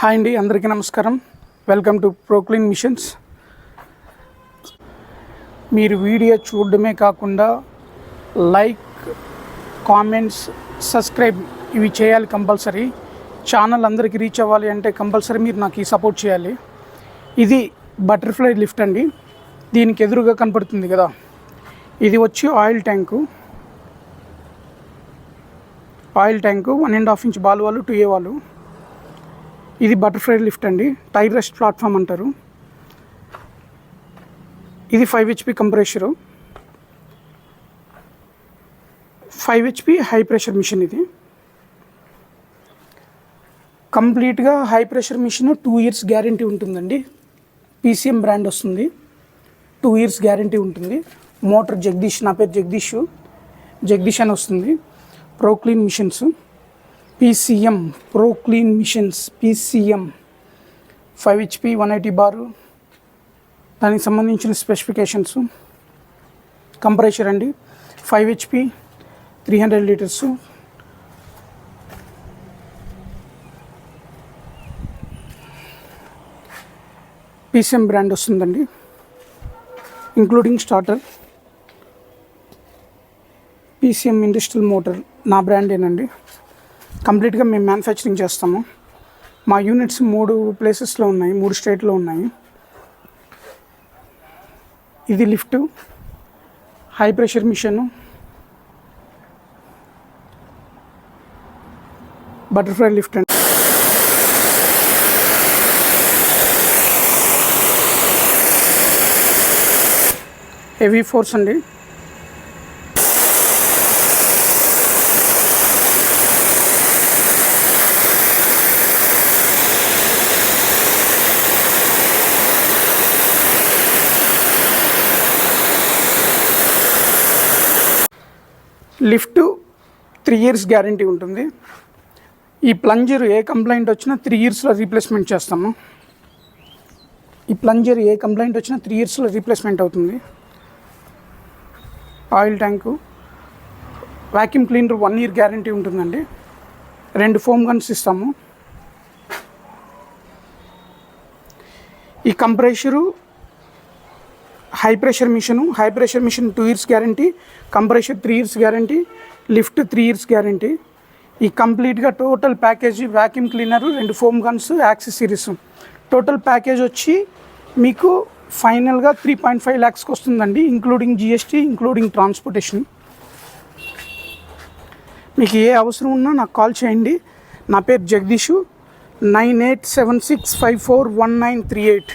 Hi అండి, అందరికీ నమస్కారం. Welcome to Proclean machines. మీరు వీడియో చూడడమే కాకుండా లైక్, కామెంట్స్, సబ్స్క్రైబ్ ఇవి చేయాలి కంపల్సరీ. ఛానల్ అందరికీ రీచ్ అవ్వాలి అంటే కంపల్సరీ మీరు నాకు ఈ సపోర్ట్ చేయాలి. ఇది బటర్ఫ్లై లిఫ్ట్ అండి. దీనికి ఎదురుగా కనపడుతుంది కదా, ఇది వచ్చి ఆయిల్ ట్యాంకు 1.5 ఇంచ్ బాల్ వాళ్ళు 2A వాళ్ళు. ఇది బటర్ఫ్లై లిఫ్ట్ అండి, టైర్ రెస్ట్ ప్లాట్ఫామ్ అంటారు. ఇది 5 HP compressor, 5 HP high pressure machine. ఇది కంప్లీట్గా high pressure machine. 2 years guarantee ఉంటుందండి. PCM బ్రాండ్ వస్తుంది, 2 years గ్యారంటీ ఉంటుంది. మోటార్ జగదీష్, నా పేరు జగదీష్ అని వస్తుంది. Proclean machines PCM, Proclean machines PCM 5 HP 180 bar, దానికి సంబంధించిన స్పెసిఫికేషన్స్. కంప్రెషర్ అండి 5 HP 300 లీటర్స్. PCM బ్రాండ్ వస్తుందండి, including starter. PCM industrial motor నా బ్రాండేనండి. కంప్లీట్గా మేము మ్యానుఫ్యాక్చరింగ్ చేస్తాము. మా యూనిట్స్ 3 ప్లేసెస్లో ఉన్నాయి, 3 స్టేట్లో ఉన్నాయి. ఇది lift, high pressure machine, butterfly lift అండి. హెవీ ఫోర్స్ అండి. లిఫ్ట్ 3 years గ్యారంటీ ఉంటుంది. ఈ ప్లంజర్ ఏ కంప్లైంట్ వచ్చినా 3 yearsలో రీప్లేస్మెంట్ చేస్తాము. ఈ ప్లంజర్ ఏ కంప్లైంట్ వచ్చినా 3 yearsలో రీప్లేస్మెంట్ అవుతుంది. Oil tank, vacuum cleaner 1 year guarantee ఉంటుందండి. 2 ఫోమ్ గన్స్ ఇస్తాము. ఈ compressor high pressure machine 2 years guarantee, compressor 3 years guarantee, lift 3 years guarantee. ఈ కంప్లీట్గా total package vacuum cleaner, 2 foam guns, accessories, total package వచ్చి మీకు ఫైనల్గా 3.5 lakhsకి వస్తుందండి, ఇంక్లూడింగ్ GST, ఇంక్లూడింగ్ ట్రాన్స్పోర్టేషన్. మీకు ఏ అవసరం ఉన్నా నాకు కాల్ చేయండి. నా పేరు జగదీషు. 9876541938.